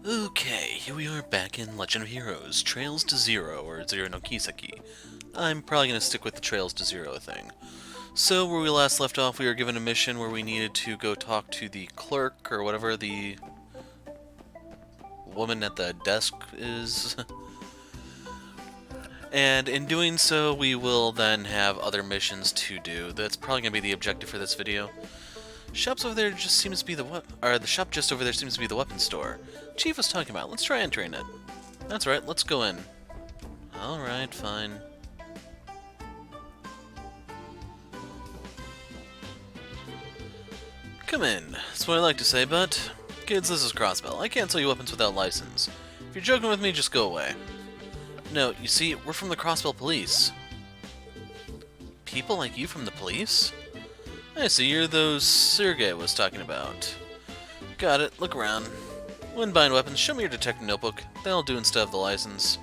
Okay, here we are back in Legend of Heroes, Trails to Zero, or Zero no Kiseki. I'm probably going to stick with the Trails to Zero thing. So, where we last left off, we were given a mission where we needed to go talk to the clerk, or whatever the woman at the desk is. And in doing so, we will then have other missions to do. That's probably going to be the objective for this video. Shops over there just seems to be the shop just over there seems to be the weapons store. Chief was talking about. Let's try entering it. That's right. Let's go in. All right, fine. Come in. That's what I like to say, but kids, this is Crossbell. I can't sell you weapons without license. If you're joking with me, just go away. No, you see, we're from the Crossbell police. People like you from the police? I see, you're those Sergei was talking about. Got it, look around. When buying weapons, show me your detective notebook. That'll do instead of the license.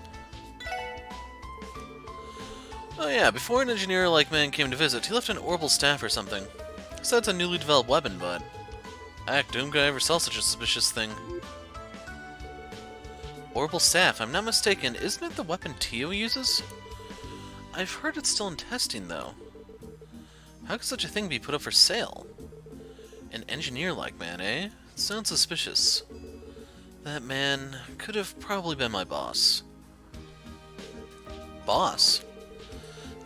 Oh yeah, before an engineer like man came to visit, he left an orbital staff or something. So that's a newly developed weapon, but... Act Doom guy ever sell such a suspicious thing? Orbital staff, I'm not mistaken, isn't it the weapon Tio uses? I've heard it's still in testing, though. How could such a thing be put up for sale? An engineer-like man, eh? Sounds suspicious. That man could have probably been my boss. Boss?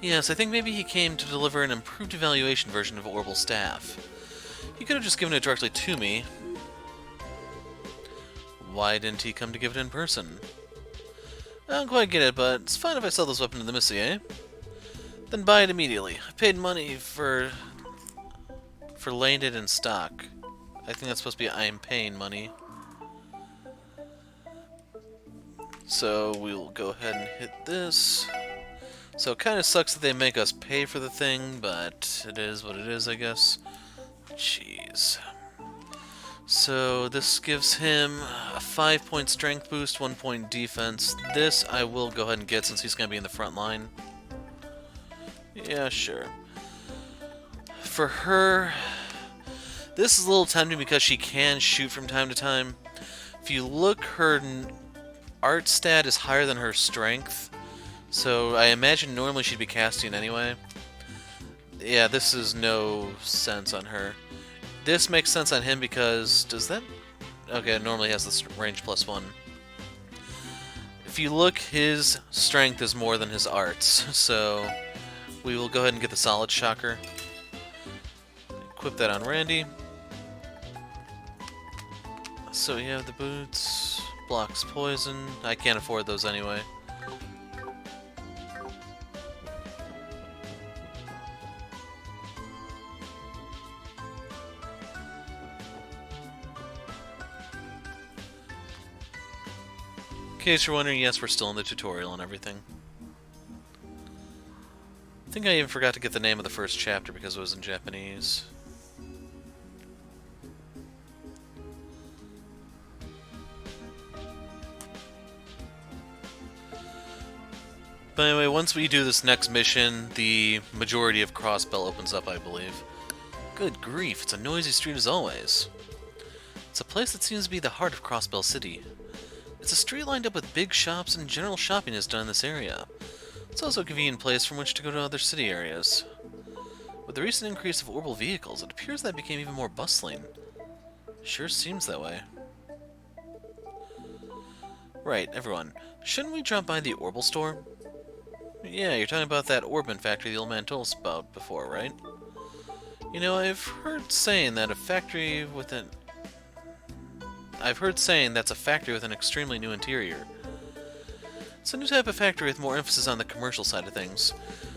Yes, I think maybe he came to deliver an improved evaluation version of Orbital Staff. He could have just given it directly to me. Why didn't he come to give it in person? I don't quite get it, but it's fine if I sell this weapon to the Missy, eh? Then buy it immediately. I paid money for laying it in stock. I think that's supposed to be I'm paying money. So we'll go ahead and hit this. So it kind of sucks that they make us pay for the thing, but it is what it is, I guess. Jeez. So this gives him a 5-point strength boost, 1-point defense. This I will go ahead and get since he's going to be in the front line. Yeah, sure. For her, this is a little tempting because she can shoot from time to time. If you look, her art stat is higher than her strength, so I imagine normally she'd be casting anyway. Yeah, this is no sense on her. This makes sense on him because, does that... Okay, it normally has this range +1. If you look, his strength is more than his arts, so... We will go ahead and get the solid shocker. Equip that on Randy. So you have the boots, blocks poison. I can't afford those anyway. In case you're wondering, yes, we're still in the tutorial and everything. I think I even forgot to get the name of the first chapter because it was in Japanese. But anyway, once we do this next mission, the majority of Crossbell opens up, I believe. Good grief, it's a noisy street as always. It's a place that seems to be the heart of Crossbell City. It's a street lined up with big shops and general shopping is done in this area. It's also a convenient place from which to go to other city areas. With the recent increase of orbital vehicles, it appears that it became even more bustling. Sure seems that way. Right, everyone. Shouldn't we drop by the orbital store? Yeah, you're talking about that Orbman factory the old man told us about before, right? You know, I've heard saying that's a factory with an extremely new interior. It's a new type of factory with more emphasis on the commercial side of things.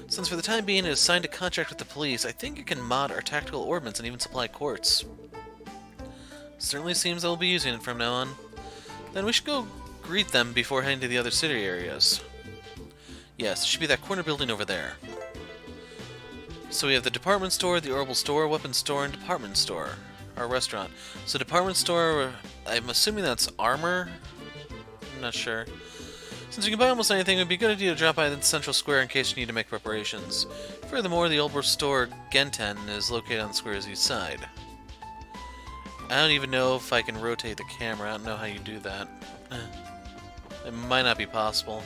Since for the time being it has signed a contract with the police, I think it can mod our tactical ordnance and even supply quartz. Certainly seems I'll be using it from now on. Then we should go greet them before heading to the other city areas. Yes, it should be that corner building over there. So we have the department store, the orbital store, weapons store, and department store. Our restaurant. So department store, I'm assuming that's armor? I'm not sure. Since you can buy almost anything, it would be a good idea to drop by the central square in case you need to make preparations. Furthermore, the orbital store Genten is located on the square's east side. I don't even know if I can rotate the camera. I don't know how you do that. It might not be possible.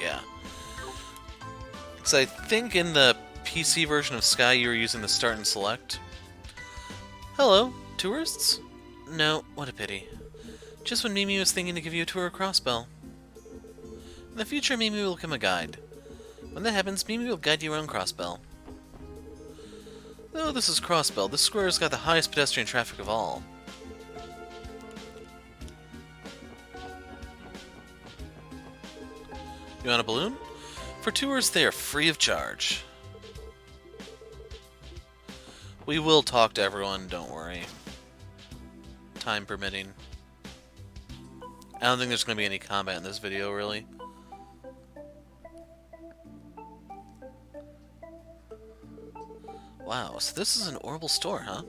Yeah. So I think in the PC version of Sky you were using the start and select. Hello, tourists? No, what a pity. Just when Mimi was thinking to give you a tour of Crossbell. In the future, Mimi will become a guide. When that happens, Mimi will guide you around Crossbell. Though this is Crossbell, this square has got the highest pedestrian traffic of all. You want a balloon? For tours, they are free of charge. We will talk to everyone, don't worry. Time permitting. I don't think there's going to be any combat in this video, really. Wow, so this is an Orbital store, huh?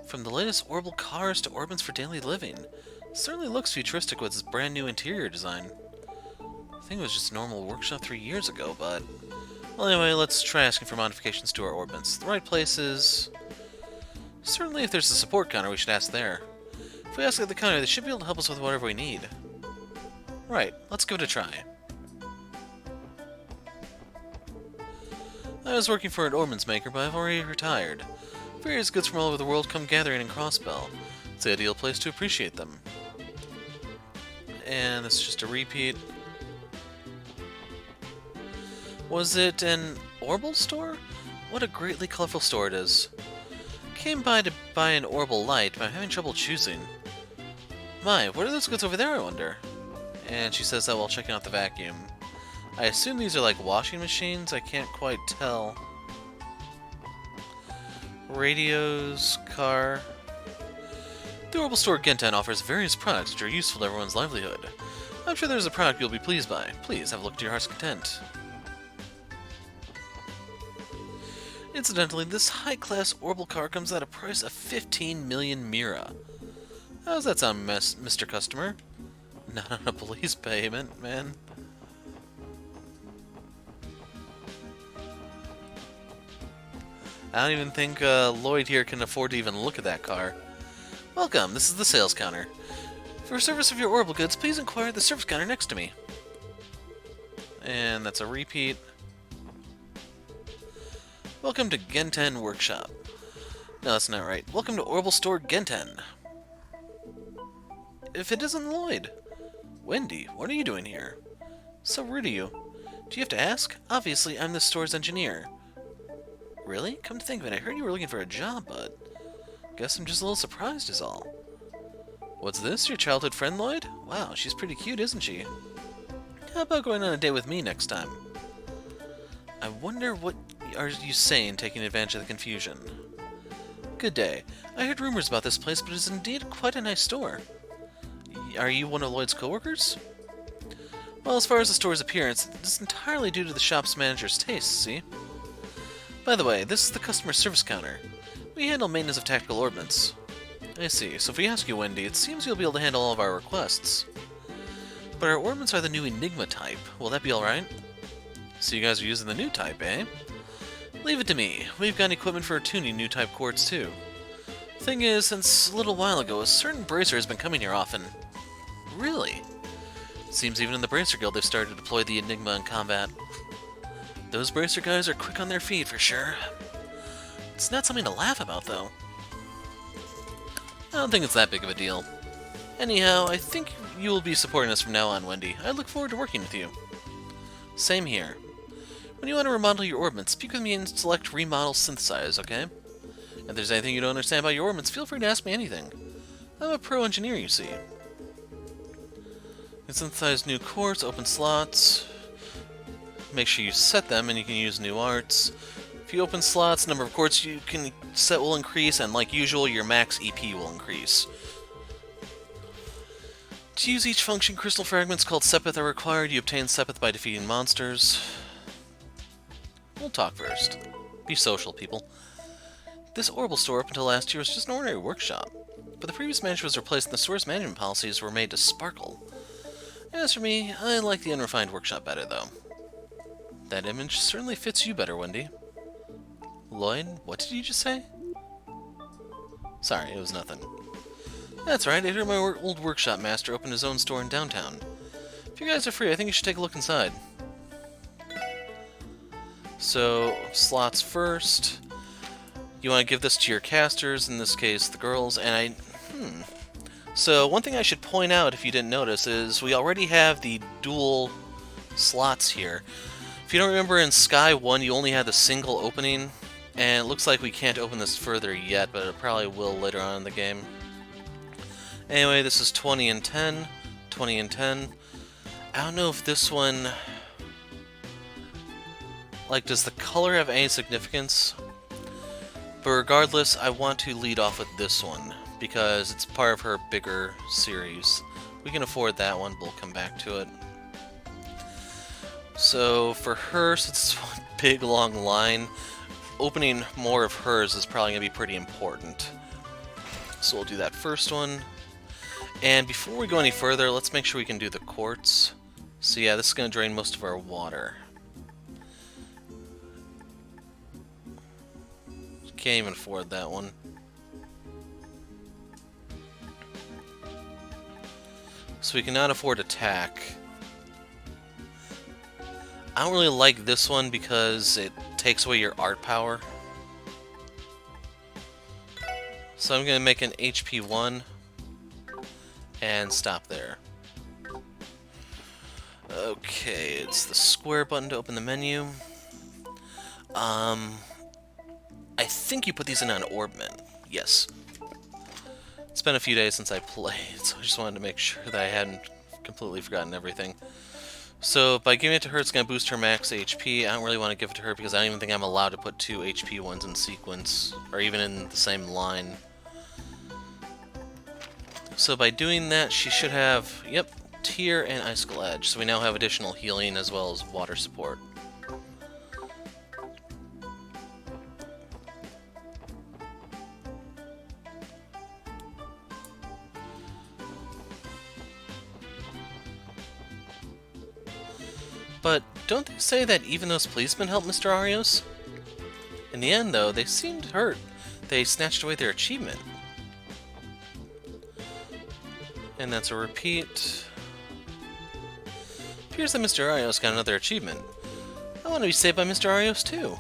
From the latest Orbital cars to orbits for daily living. It certainly looks futuristic with its brand new interior design. I think it was just a normal workshop 3 years ago, but... Well, anyway, let's try asking for modifications to our orbits. The right place is... Certainly if there's a support counter, we should ask there. If we ask at the counter, they should be able to help us with whatever we need. Right, let's give it a try. I was working for an ordnance maker, but I've already retired. Various goods from all over the world come gathering in Crossbell. It's the ideal place to appreciate them. And this is just a repeat. Was it an Orbital store? What a greatly colorful store it is. Came by to buy an Orbital light, but I'm having trouble choosing. My, what are those goods over there, I wonder? And she says that while checking out the vacuum. I assume these are like washing machines, I can't quite tell. Radios, car... The Orbital store Genten offers various products which are useful to everyone's livelihood. I'm sure there's a product you'll be pleased by. Please have a look to your heart's content. Incidentally, this high-class Orbital car comes at a price of 15 million Mira. How does that sound, Mr. Customer? Not on a police payment, man. I don't even think Lloyd here can afford to even look at that car. Welcome, this is the sales counter. For service of your Orbital goods, please inquire at the service counter next to me. And that's a repeat. Welcome to Genten Workshop. No, that's not right. Welcome to Orbital Store Genten. If it isn't Lloyd. Wendy, what are you doing here? So rude of you. Do you have to ask? Obviously, I'm this store's engineer. Really? Come to think of it, I heard you were looking for a job, but... Guess I'm just a little surprised is all. What's this, your childhood friend, Lloyd? Wow, she's pretty cute, isn't she? How about going on a date with me next time? I wonder what are you saying, taking advantage of the confusion. Good day. I heard rumors about this place, but it is indeed quite a nice store. Are you one of Lloyd's co-workers? Well, as far as the store's appearance, it is entirely due to the shop's manager's tastes, see? By the way, this is the customer service counter. We handle maintenance of tactical ordnance. I see. So if we ask you, Wendy, it seems you'll be able to handle all of our requests. But our ordnance are the new Enigma type. Will that be alright? So you guys are using the new type, eh? Leave it to me. We've got equipment for tuning new type quartz, too. Thing is, since a little while ago, a certain bracer has been coming here often. Really? Seems even in the Bracer Guild they've started to deploy the Enigma in combat. Those Bracer guys are quick on their feet, for sure. It's not something to laugh about, though. I don't think it's that big of a deal. Anyhow, I think you will be supporting us from now on, Wendy. I look forward to working with you. Same here. When you want to remodel your orbits, speak with me and select Remodel Synthesize, okay? If there's anything you don't understand about your orbits, feel free to ask me anything. I'm a pro engineer, you see. You can synthesize new quartz, open slots. Make sure you set them, and you can use new arts. If you open slots, number of quartz you can set will increase, and like usual, your max EP will increase. To use each function, crystal fragments called Sepith are required. You obtain Sepith by defeating monsters. We'll talk first. Be social, people. This Orbital store up until last year was just an ordinary workshop, but the previous manager was replaced and the store's management policies were made to sparkle. As for me, I like the unrefined workshop better, though. That image certainly fits you better, Wendy. Lloyd, what did you just say? Sorry, it was nothing. That's right, I heard my old workshop master opened his own store in downtown. If you guys are free, I think you should take a look inside. So, slots first. You want to give this to your casters, in this case the girls, and So, one thing I should point out, if you didn't notice, is we already have the dual slots here. If you don't remember, in Sky 1 you only had the single opening, and it looks like we can't open this further yet, but it probably will later on in the game. Anyway, this is 20 and 10, 20 and 10. I don't know if this one... Like, does the color have any significance? But regardless, I want to lead off with this one, because it's part of her bigger series. We can afford that one, but we'll come back to it. So, for her, since it's one big long line, opening more of hers is probably going to be pretty important. So we'll do that first one. And before we go any further, let's make sure we can do the quartz. So yeah, this is going to drain most of our water. Can't even afford that one. So we cannot afford attack. I don't really like this one because it takes away your art power. So I'm going to make an HP 1 and stop there. Okay, it's the square button to open the menu. I think you put these in on Orbment. Yes. It's been a few days since I played, so I just wanted to make sure that I hadn't completely forgotten everything. So by giving it to her, it's going to boost her max HP. I don't really want to give it to her because I don't even think I'm allowed to put 2 HP ones in sequence, or even in the same line. So by doing that, she should have, yep, Tear and Icicle Edge. So we now have additional healing as well as water support. But don't they say that even those policemen helped Mr. Arios? In the end, though, they seemed hurt. They snatched away their achievement. And that's a repeat. Appears that Mr. Arios got another achievement. I want to be saved by Mr. Arios, too.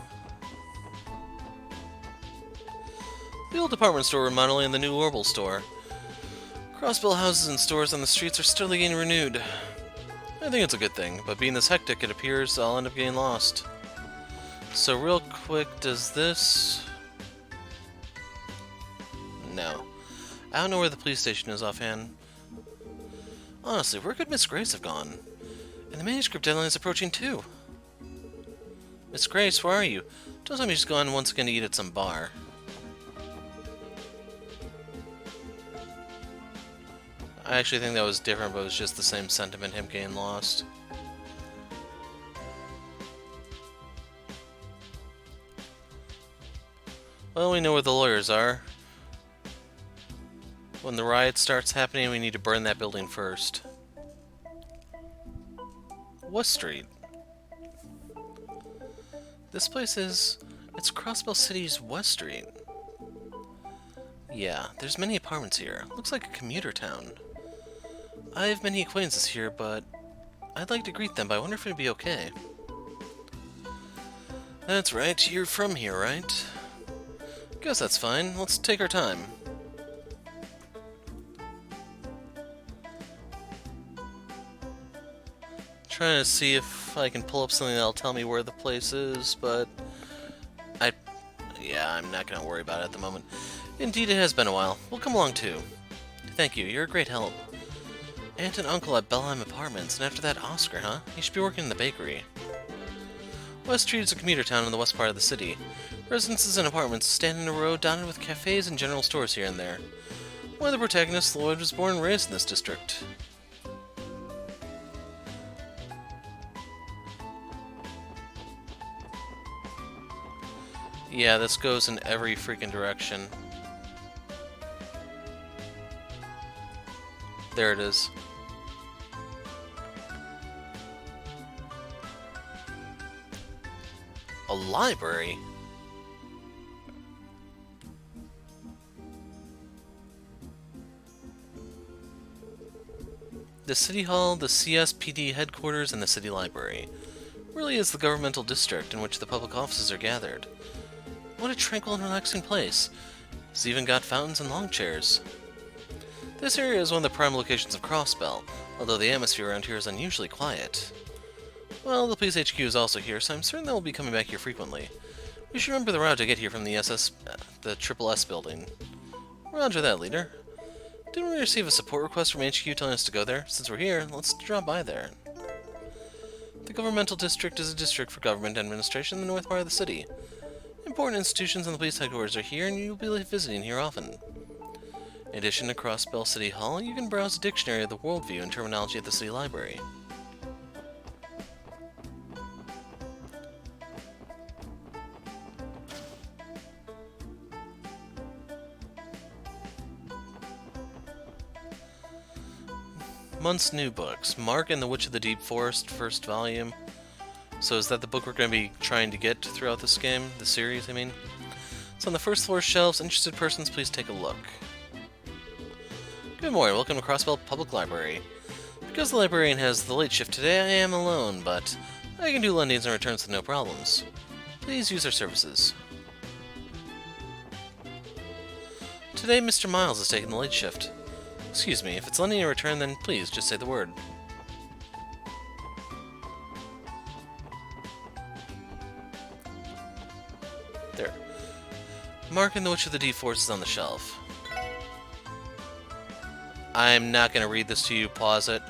The old department store remodeling and the new Orbital store. Crossbell houses and stores on the streets are steadily getting renewed. I think it's a good thing, but being this hectic, it appears I'll end up getting lost. So real quick, does this... No. I don't know where the police station is offhand. Honestly, where could Miss Grace have gone? And the manuscript deadline is approaching too. Miss Grace, where are you? Don't tell me she's gone once again to eat at some bar. I actually think that was different, but it was just the same sentiment, him getting lost. Well, we know where the lawyers are. When the riot starts happening, we need to burn that building first. West Street. This place is... It's Crossbell City's West Street. Yeah, there's many apartments here. Looks like a commuter town. I have many acquaintances here, but I'd like to greet them, but I wonder if it'd be okay. That's right, you're from here, right? Guess that's fine. Let's take our time. Trying to see if I can pull up something that'll tell me where the place is, but yeah, I'm not gonna worry about it at the moment. Indeed, it has been a while. We'll come along too. Thank you, you're a great help. Aunt and uncle at Bellheim Apartments, and after that, Oscar, huh? He should be working in the bakery. West Street is a commuter town in the west part of the city. Residences and apartments stand in a row dotted with cafes and general stores here and there. One of the protagonists, Lloyd, was born and raised in this district. Yeah, this goes in every freaking direction. There it is. A library? The City Hall, the CSPD headquarters, and the City Library. Really is the governmental district in which the public offices are gathered. What a tranquil and relaxing place. It's even got fountains and long chairs. This area is one of the prime locations of Crossbell, although the atmosphere around here is unusually quiet. Well, the police HQ is also here, so I'm certain they'll be coming back here frequently. We should remember the route to get here from the Triple S building. Roger that, leader. Didn't we receive a support request from HQ telling us to go there? Since we're here, let's drop by there. The governmental district is a district for government administration in the north part of the city. Important institutions and the police headquarters are here, and you'll be visiting here often. In addition to Crossbell City Hall, you can browse a dictionary of the worldview and terminology at the City Library. Month's new books. Mark and the Witch of the Deep Forest, first volume. So is that the book we're going to be trying to get throughout this game? The series, I mean? It's on the first floor shelves. Interested persons, please take a look. Good morning. Welcome to Crossbell Public Library. Because the librarian has the late shift today, I am alone, but I can do lendings and returns with no problems. Please use our services. Today, Mr. Miles is taking the late shift. Excuse me, if it's lending a return, then please just say the word. There. Mark and the Witch of the Deep Forest is on the shelf. I'm not going to read this to you, pause it.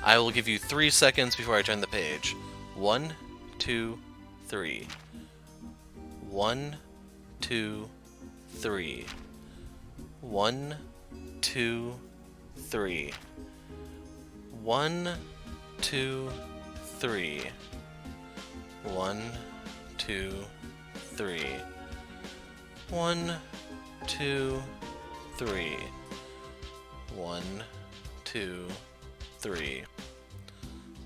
I will give you 3 seconds before I turn the page. 1, 2, 3. 1, 2, 3. 1, 2, 3. 1, 2, 3. 1, 2, 3. 1, 2, 3. 1, 2, 3.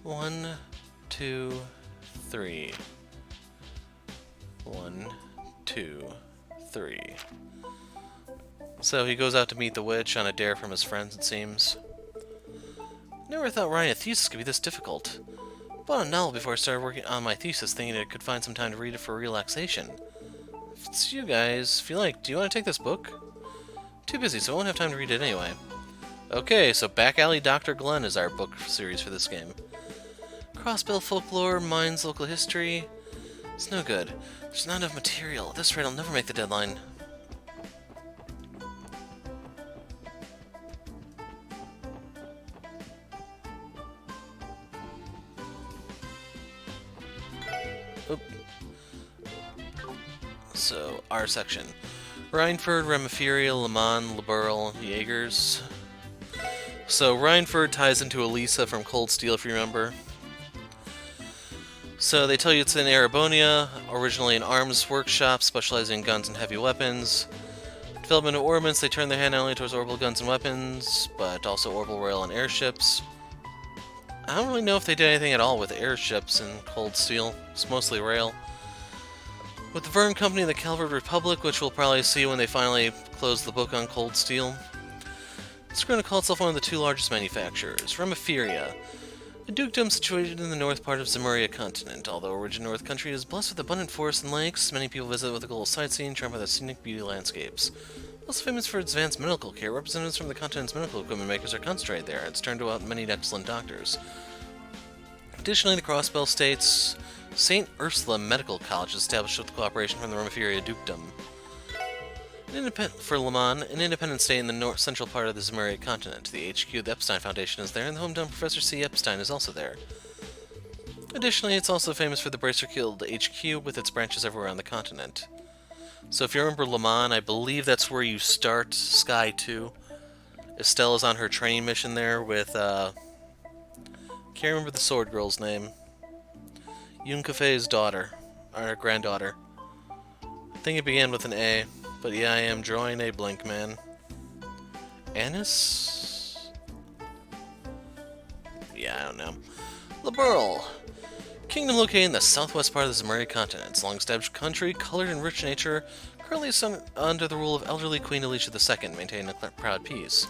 1, 2, 3. 1, 2, 3. So he goes out to meet the witch on a dare from his friends, it seems. Never thought writing a thesis could be this difficult. Bought a novel before I started working on my thesis, thinking I could find some time to read it for relaxation. If it's you guys, if you like, do you want to take this book? Too busy, so I won't have time to read it anyway. Okay, so Back Alley Dr. Glenn is our book series for this game. Crossbell folklore, Mines local history. It's no good. There's not enough material. At this rate, I'll never make the deadline. Oop. So, our section. Rhineford, Remiferia, Le Mans, Liberl, Jaegers. So, Rhineford ties into Elisa from Cold Steel, if you remember. So, they tell you it's in Erebonia, originally an arms workshop specializing in guns and heavy weapons. Development of orbits, they turn their hand not only towards orbital guns and weapons, but also orbital rail and airships. I don't really know if they did anything at all with airships in Cold Steel. It's mostly rail. With the Verne Company and the Calvert Republic, which we'll probably see when they finally close the book on Cold Steel. It's going to call itself one of the 2 largest manufacturers, Remiferia, a dukedom situated in the north part of Zemuria continent. Although Origin North Country is blessed with abundant forests and lakes, many people visit with the goal of sightseeing, charmed by the scenic beauty landscapes. Also famous for advanced medical care, representatives from the continent's medical equipment makers are concentrated there. It's turned out many excellent doctors. Additionally, the Crossbell states St. Ursula Medical College is established with cooperation from the Remiferia dukedom. For Le Mans, an independent state in the central part of the Zemuria continent. The HQ of the Epstein Foundation is there, and the hometown Professor C. Epstein is also there. Additionally, it's also famous for the Bracer Guild HQ, with its branches everywhere on the continent. So if you remember Le Mans, I believe that's where you start Sky 2. Estelle is on her training mission there with, can't remember the sword girl's name. Yun Kafei's daughter, or granddaughter. I think it began with an A. But yeah, I am drawing a blank, man. Annis? Yeah, I don't know. Liberl. Kingdom located in the southwest part of the Zemuria continent. It's a long-established country, colored and rich nature, currently under the rule of elderly Queen Alicia II, maintaining a proud peace.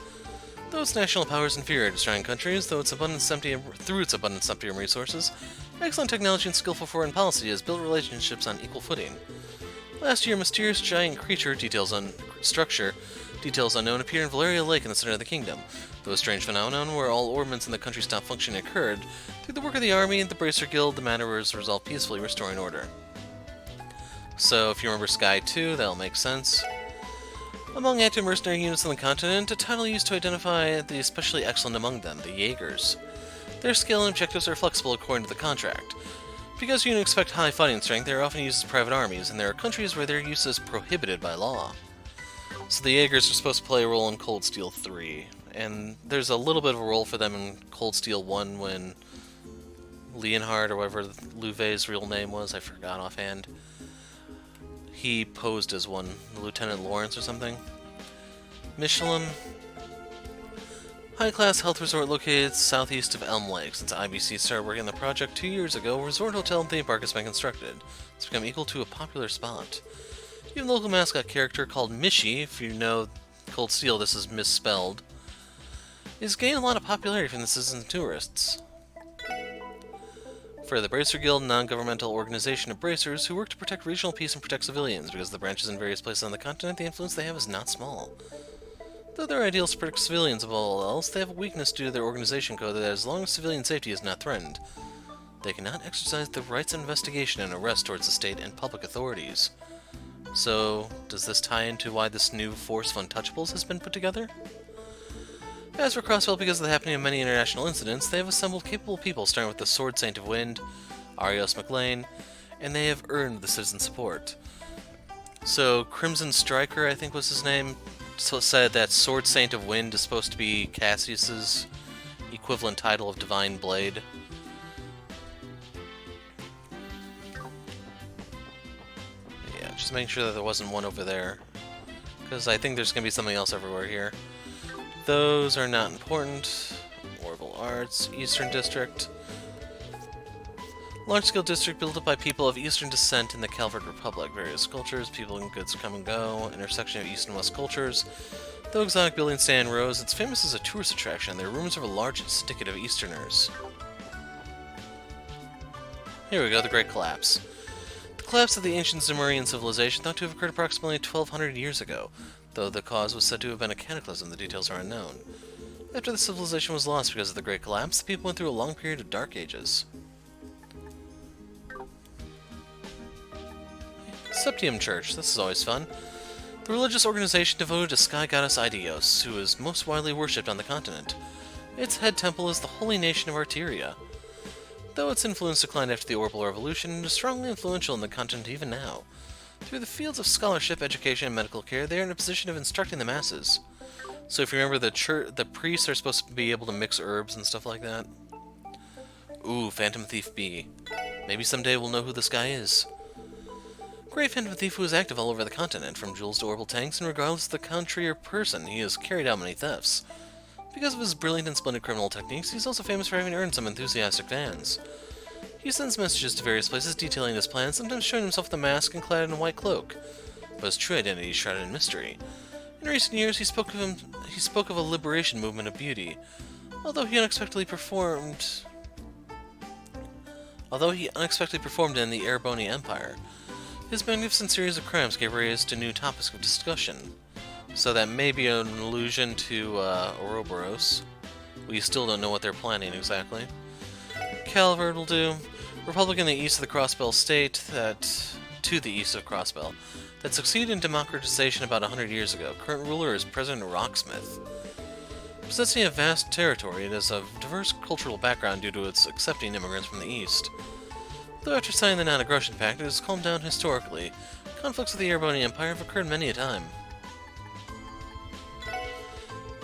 Though its national power is inferior to destroying countries, through its abundance empty in resources, excellent technology and skillful foreign policy has built relationships on equal footing. Last year, a mysterious giant creature, details unknown, appeared in Valeria Lake in the center of the kingdom. Though a strange phenomenon where all ordnance in the country stopped functioning occurred, through the work of the army and the Bracer Guild, the matter was resolved peacefully, restoring order. So, if you remember Sky 2, that'll make sense. Among active mercenary units on the continent, a title used to identify the especially excellent among them, the Jaegers. Their skill and objectives are flexible according to the contract. Because units expect high fighting strength, they are often used as private armies, and there are countries where their use is prohibited by law. So the Jaegers are supposed to play a role in Cold Steel 3, and there's a little bit of a role for them in Cold Steel 1 when Leonhard, or whatever Louvet's real name was, I forgot offhand, he posed as one, Lieutenant Lawrence or something. Michelin, high-class health resort located southeast of Elm Lake. Since IBC started working on the project 2 years ago, a resort hotel and theme park has been constructed. It's become equal to a popular spot. Even the local mascot character called Mishi, if you know Cold Steel, this is misspelled, is gaining a lot of popularity from the citizens and tourists. For the Bracer Guild, a non-governmental organization of bracers who work to protect regional peace and protect civilians. Because of the branches in various places on the continent, the influence they have is not small. Though their ideal is to protect civilians above all else, they have a weakness due to their organization code that as long as civilian safety is not threatened, they cannot exercise the rights of investigation and arrest towards the state and public authorities. So, does this tie into why this new Force of Untouchables has been put together? As for Crossbell, because of the happening of many international incidents, they have assembled capable people starting with the Sword Saint of Wind, Arios McLean, and they have earned the citizen support. So, Crimson Striker, I think was his name, said that Sword Saint of Wind is supposed to be Cassius's equivalent title of Divine Blade. Yeah, just making sure that there wasn't one over there, because I think there's going to be something else everywhere here. Those are not important. Orville Arts, Eastern District. Large-scale district built up by people of Eastern descent in the Calvert Republic. Various cultures, people and goods come and go. Intersection of East and West cultures. Though exotic buildings stand in rows, it's famous as a tourist attraction. There are rumors of a large syndicate of Easterners. Here we go, the Great Collapse. The collapse of the ancient Zemurian civilization thought to have occurred approximately 1200 years ago, though the cause was said to have been a cataclysm. The details are unknown. After the civilization was lost because of the Great Collapse, the people went through a long period of Dark Ages. Septium Church, this is always fun. The religious organization devoted to Sky Goddess Aidios, who is most widely worshipped on the continent. Its head temple is the Holy Nation of Arteria. Though its influence declined after the Orbital Revolution, it is strongly influential in the continent even now. Through the fields of scholarship, education, and medical care, they are in a position of instructing the masses. So if you remember, the priests are supposed to be able to mix herbs and stuff like that. Ooh, Phantom Thief B. Maybe someday we'll know who this guy is. Great Phantom Thief who is active all over the continent, from jewels to orbital tanks, and regardless of the country or person, he has carried out many thefts. Because of his brilliant and splendid criminal techniques, he's also famous for having earned some enthusiastic fans. He sends messages to various places detailing his plans, sometimes showing himself with a mask and clad in a white cloak, but his true identity is shrouded in mystery. In recent years, he spoke of a liberation movement of beauty, although he unexpectedly performed in the Ereboni Empire. His magnificent series of crimes gave rise to new topics of discussion, so that may be an allusion to Ouroboros. We still don't know what they're planning exactly. Calvert will do. Republic in the east of the Crossbell state to the east of Crossbell that succeeded in democratization about 100 years ago. Current ruler is President Rocksmith. Possessing a vast territory, it has a diverse cultural background due to its accepting immigrants from the east. Though after signing the Non-Aggression Pact, it has calmed down historically. Conflicts with the Ereboni Empire have occurred many a time.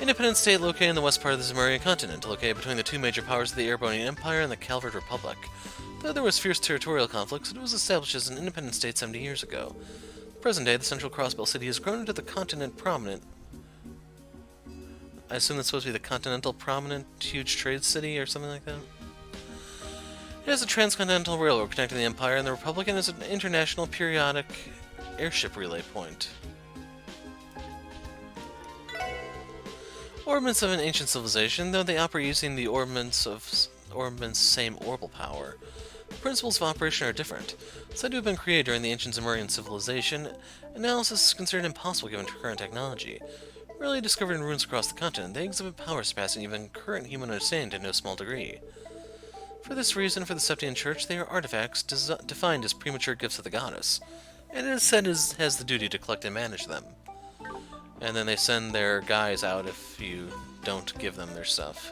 Independent state located in the west part of the Zemurian continent, located between the two major powers of the Ereboni Empire and the Calvert Republic. Though there was fierce territorial conflicts, it was established as an independent state 70 years ago. Present day, the central Crossbell city has grown into the continent prominent. I assume that's supposed to be the continental prominent huge trade city or something like that? It has a transcontinental railroad connecting the Empire and the Republic and is an international periodic airship relay point. Orbments of an ancient civilization, though they operate using the orbment's same orbital power. The principles of operation are different. Said to have been created during the ancient Zemurian civilization, analysis is considered impossible given current technology. Rarely discovered in ruins across the continent, they exhibit power surpassing even current human understanding to no small degree. For this reason, for the Septian Church, they are artifacts defined as premature gifts of the goddess, and it is said has the duty to collect and manage them. And then they send their guys out if you don't give them their stuff.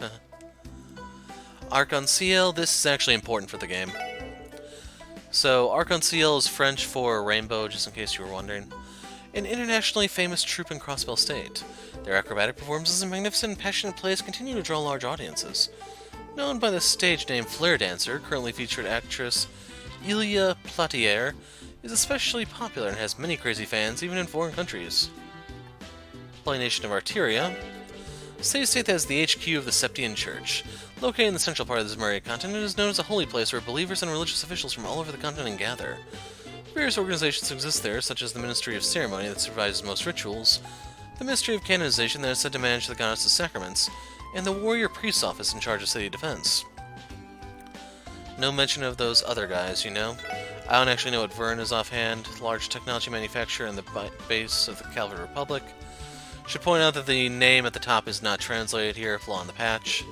Arc-en-Ciel, this is actually important for the game. So, Arc-en-Ciel is French for rainbow, just in case you were wondering. An internationally famous troupe in Crossbell State. Their acrobatic performances and magnificent and passionate plays continue to draw large audiences. Known by the stage name Flare Dancer, currently featured actress Ilia Platier is especially popular and has many crazy fans, even in foreign countries. Holy Nation of Arteria. City-state that has the HQ of the Septian Church. Located in the central part of the Zemuria continent, it is known as a holy place where believers and religious officials from all over the continent gather. Various organizations exist there, such as the Ministry of Ceremony that supervises most rituals, the Ministry of Canonization that is said to manage the goddess's sacraments, and the Warrior Priest's Office in charge of city defense. No mention of those other guys, you know? I don't actually know what Vern is offhand, large technology manufacturer in the base of the Calvary Republic. Should point out that the name at the top is not translated here, flaw in the patch.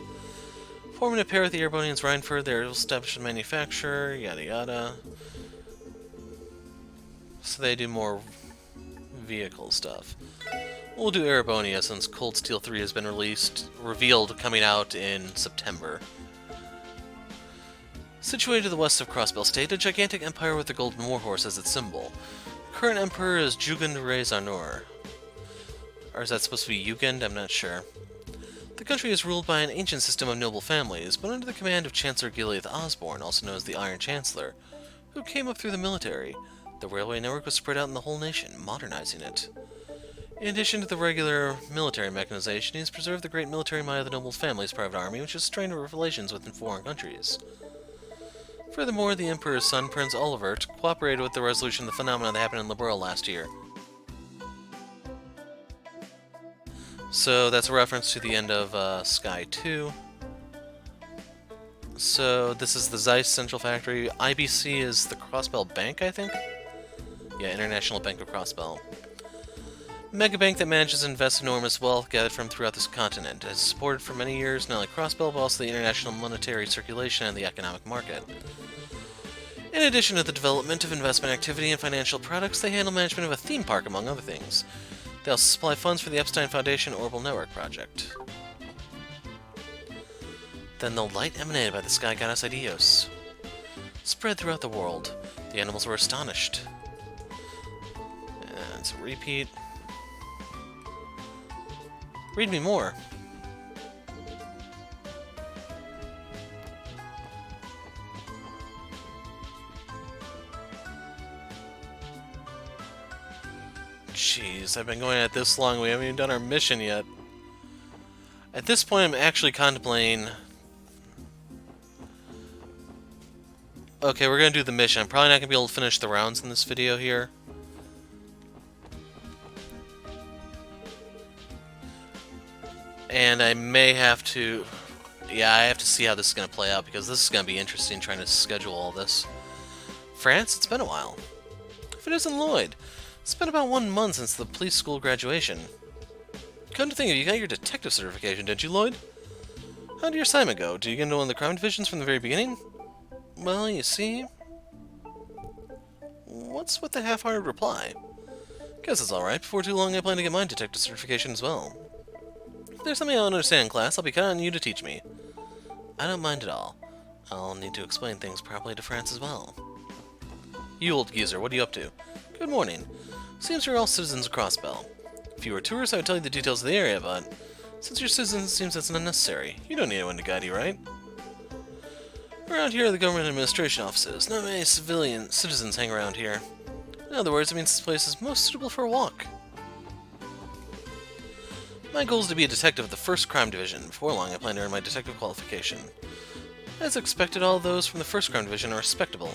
Forming a pair with the Airbonians Rhineford, their established manufacturer, yada yada. So they do more vehicle stuff. We'll do Erebonia since Cold Steel 3 has been revealed coming out in September. Situated to the west of Crossbell State, a gigantic empire with the golden warhorse as its symbol. The current emperor is Jugend Rezarnor. Or is that supposed to be Jugend? I'm not sure. The country is ruled by an ancient system of noble families, but under the command of Chancellor Gileath Osborne, also known as the Iron Chancellor, who came up through the military. The railway network was spread out in the whole nation, modernizing it. In addition to the regular military mechanization, he has preserved the great military might of the noble family's private army, which has strained relations within foreign countries. Furthermore, the Emperor's son, Prince Olivert, cooperated with the resolution of the phenomenon that happened in Liberl last year. So that's a reference to the end of Sky 2. So this is the Zeiss Central Factory. IBC is the Crossbell Bank, I think? Yeah, International Bank of Crossbell. Megabank that manages to invest enormous wealth gathered from throughout this continent. It has supported for many years not only Crossbell, but also the international monetary circulation and the economic market. In addition to the development of investment activity and financial products, they handle management of a theme park, among other things. They also supply funds for the Epstein Foundation Orbital Network project. Then the light emanated by the sky goddess Idios spread throughout the world. The animals were astonished. And it's a repeat. Read me more. Jeez, I've been going at this long, we haven't even done our mission yet. At this point, I'm actually contemplating... Okay, we're gonna do the mission. I'm probably not gonna be able to finish the rounds in this video here. And I may have to... Yeah, I have to see how this is gonna play out, because this is gonna be interesting trying to schedule all this. France? It's been a while. If it isn't Lloyd. It's been about 1 month since the police school graduation. Come to think of it, you got your detective certification, didn't you, Lloyd? How did your assignment go? Did you get into one of the crime divisions from the very beginning? Well, you see... What's with the half-hearted reply? Guess it's alright. Before too long, I plan to get my detective certification as well. If there's something I don't understand in class, I'll be counting on you to teach me. I don't mind at all. I'll need to explain things properly to France as well. You old geezer, what are you up to? Good morning. Seems you're all citizens of Crossbell. If you were tourists, I would tell you the details of the area, but since you're citizens, it seems that's unnecessary. You don't need anyone to guide you, right? Around here are the government administration offices. Not many citizens hang around here. In other words, it means this place is most suitable for a walk. My goal is to be a detective of the 1st Crime Division. Before long, I plan to earn my detective qualification. As expected, all those from the 1st Crime Division are respectable.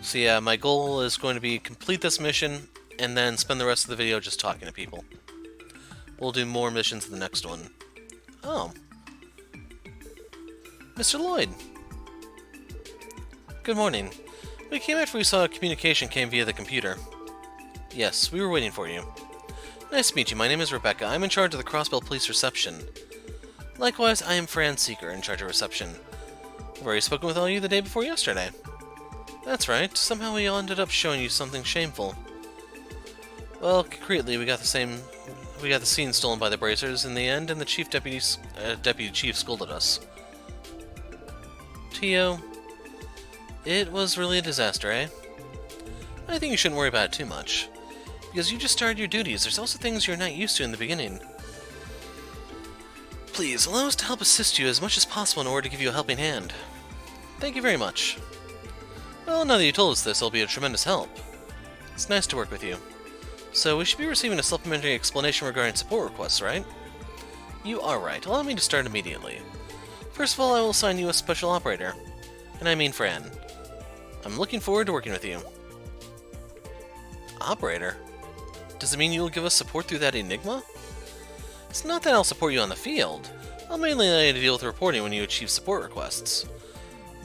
So yeah, my goal is going to be complete this mission and then spend the rest of the video just talking to people. We'll do more missions in the next one. Oh. Mr. Lloyd. Good morning. We came after we saw a communication came via the computer. Yes, we were waiting for you. Nice to meet you. My name is Rebecca. I'm in charge of the Crossbell Police Reception. Likewise, I am Fran Seeker, in charge of reception. I've already spoken with all of you the day before yesterday. That's right. Somehow we all ended up showing you something shameful. Well, concretely, we got the scene stolen by the Bracers in the end, and the deputy chief scolded us. Tio, it was really a disaster, eh? I think you shouldn't worry about it too much. Because you just started your duties, there's also things you're not used to in the beginning. Please, allow us to help assist you as much as possible in order to give you a helping hand. Thank you very much. Well, now that you told us this, it'll be a tremendous help. It's nice to work with you. So, we should be receiving a supplementary explanation regarding support requests, right? You are right. Allow me to start immediately. First of all, I will assign you a special operator. And I mean Fran. I'm looking forward to working with you. Operator? Does it mean you will give us support through that Enigma? It's not that I'll support you on the field. I'll mainly allow you to deal with reporting when you achieve support requests.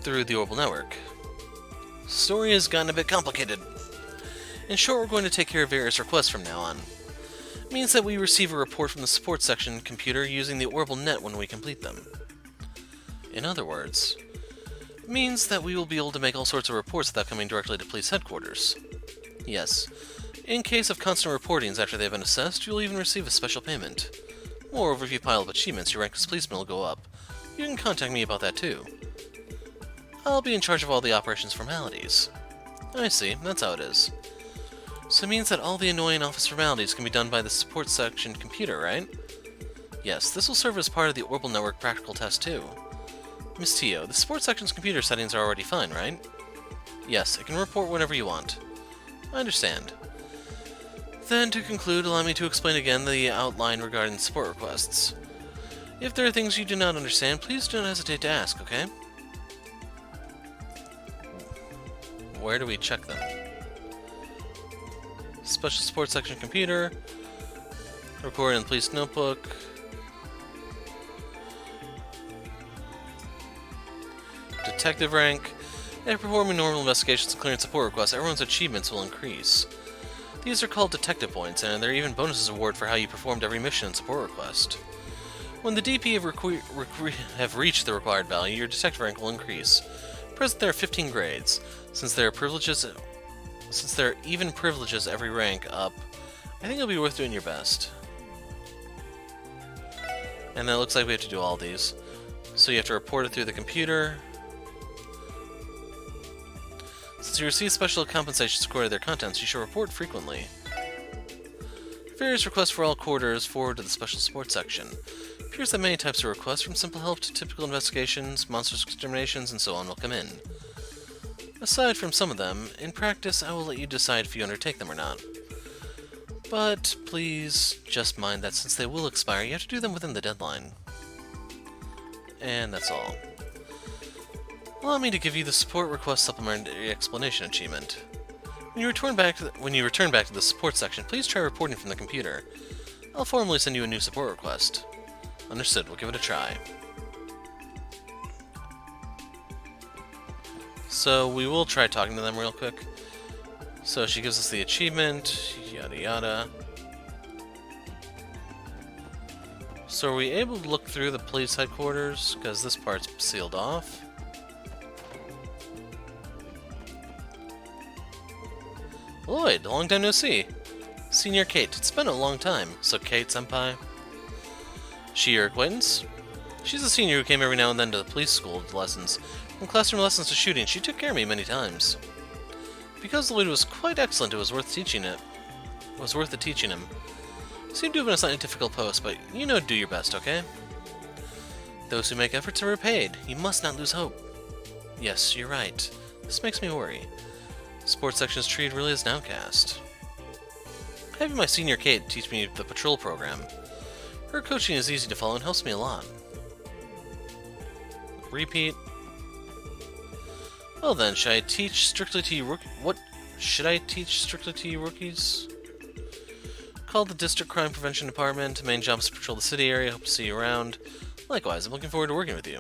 Through the Orbital Network. The story has gotten a bit complicated. In short, we're going to take care of various requests from now on. It means that we receive a report from the support section computer using the Orbital Net when we complete them. In other words, it means that we will be able to make all sorts of reports without coming directly to police headquarters. Yes. In case of constant reportings after they've been assessed, you'll even receive a special payment. Moreover, if you pile up achievements, your rank as policeman will go up. You can contact me about that too. I'll be in charge of all the operations formalities. I see, that's how it is. So it means that all the annoying office formalities can be done by the support section computer, right? Yes, this will serve as part of the Orbital Network practical test too. Miss Tio, the support section's computer settings are already fine, right? Yes, it can report whenever you want. I understand. Then, to conclude, allow me to explain again the outline regarding support requests. If there are things you do not understand, please don't hesitate to ask, okay? Where do we check them? Special support section computer. Record in police notebook. Detective rank. After performing normal investigations and clearing support requests, everyone's achievements will increase. These are called detective points, and there are even bonuses awarded for how you performed every mission and support request. When the DP have reached the required value, your detective rank will increase. Present there are 15 grades. Since there are even privileges every rank up, I think it'll be worth doing your best. And then it looks like we have to do all these. So you have to report it through the computer. Since you receive special compensations according to their contents, you should report frequently. Various requests for all quarters forward to the special support section. It appears that many types of requests, from simple help to typical investigations, monsters exterminations, and so on, will come in. Aside from some of them, in practice I will let you decide if you undertake them or not. But please just mind that since they will expire, you have to do them within the deadline. And that's all. Allow me to give you the support request supplementary explanation achievement. When you return back to the support section, please try reporting from the computer. I'll formally send you a new support request. Understood, we'll give it a try. So we will try talking to them real quick. So she gives us the achievement, yada yada. So are we able to look through the police headquarters? Because this part's sealed off. Lloyd, long time no see. Senior Kate, it's been a long time. So Kate, senpai? She your acquaintance? She's a senior who came every now and then to the police school lessons. From classroom lessons to shooting, she took care of me many times. Because Lloyd was quite excellent, it was worth the teaching him. Seemed to have been a slightly difficult post, but you know, do your best, okay? Those who make efforts are repaid. You must not lose hope. Yes, you're right. This makes me worry. Sports section is treated really as an outcast. Having my senior Kate teach me the patrol program. Her coaching is easy to follow and helps me a lot. Repeat. Well then, should I teach strictly to you rookies? called the District Crime Prevention Department. Main job is to patrol the city area. Hope to see you around. Likewise, I'm looking forward to working with you.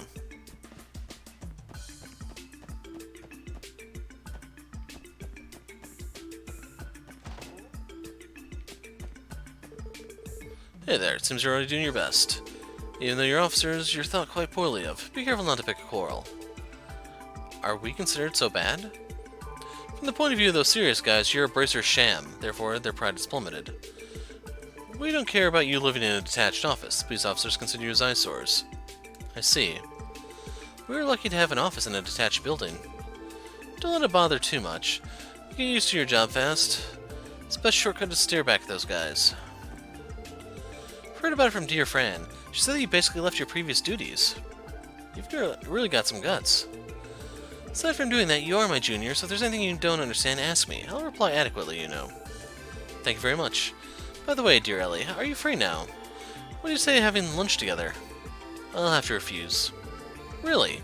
Hey there, it seems you're already doing your best. Even though you're officers, you're thought quite poorly of. Be careful not to pick a quarrel. Are we considered so bad? From the point of view of those serious guys, you're a bracer sham, therefore their pride is plummeted. We don't care about you living in a detached office. Police officers consider you as eyesores. I see. We were lucky to have an office in a detached building. Don't let it bother too much. Get used to your job fast. It's the best shortcut to steer back at those guys. I've heard about it from dear Fran. She said that you basically left your previous duties. You've really got some guts. Aside from doing that, you are my junior, so if there's anything you don't understand, ask me. I'll reply adequately, you know. Thank you very much. By the way, dear Ellie, are you free now? What do you say having lunch together? I'll have to refuse. Really?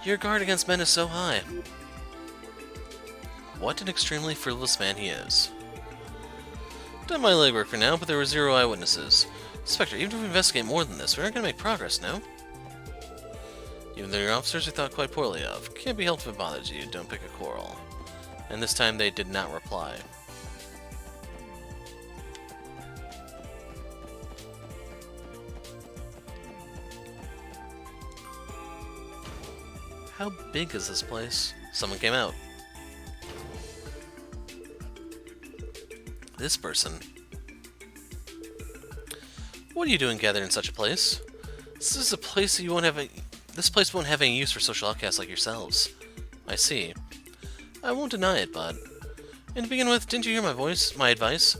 Your guard against men is so high. What an extremely frivolous man he is. Done my legwork for now, but there were 0 eyewitnesses. Inspector, even if we investigate more than this, we aren't going to make progress, no? Even though your officers are thought quite poorly of. Can't be helped if it bothers you, don't pick a quarrel. And this time they did not reply. How big is this place? Someone came out. This person. What are you doing gathered in such a place? This is a place that you won't have This place won't have any use for social outcasts like yourselves. I see. I won't deny it, but... And to begin with, didn't you hear my advice?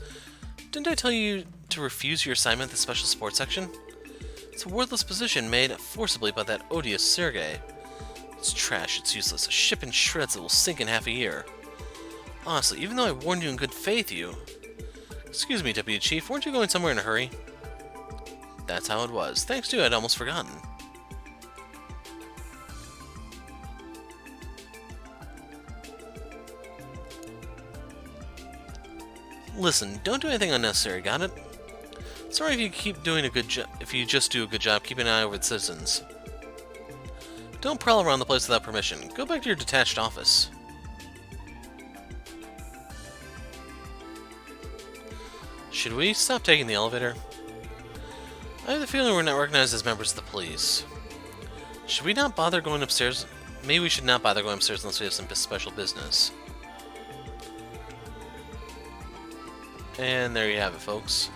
Didn't I tell you to refuse your assignment at the Special Sports Section? It's a worthless position made forcibly by that odious Sergei. It's trash, it's useless, a ship in shreds that will sink in half a year. Honestly, even though I warned you in good faith, you... Excuse me, Deputy Chief, weren't you going somewhere in a hurry? That's how it was. Thanks to you, I'd almost forgotten. Listen, don't do anything unnecessary, got it? Sorry if you keep doing a good job. If you just do a good job keeping an eye over the citizens. Don't prowl around the place without permission. Go back to your detached office. Should we stop taking the elevator? I have the feeling we're not recognized as members of the police. Should we not bother going upstairs? Maybe we should not bother going upstairs unless we have some special business. And there you have it, folks.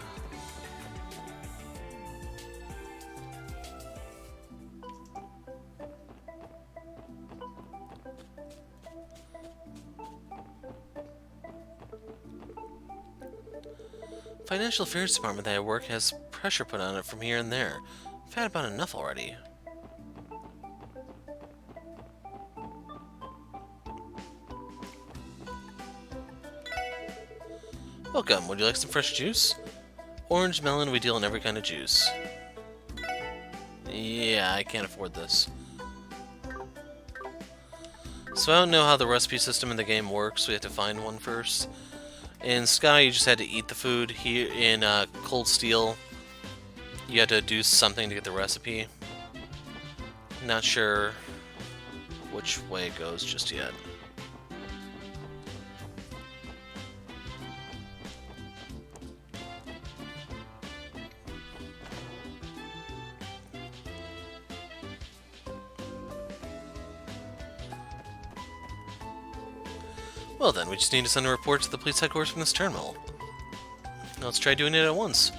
Financial Affairs Department that I work has pressure put on it from here and there. I've had about enough already. Welcome, would you like some fresh juice? Orange, melon, we deal in every kind of juice. Yeah, I can't afford this. So I don't know how the recipe system in the game works, we have to find one first. In Sky, you just had to eat the food. Here in Cold Steel, you had to do something to get the recipe. Not sure which way it goes just yet. Well then, we just need to send a report to the police headquarters from this terminal. Now let's try doing it at once.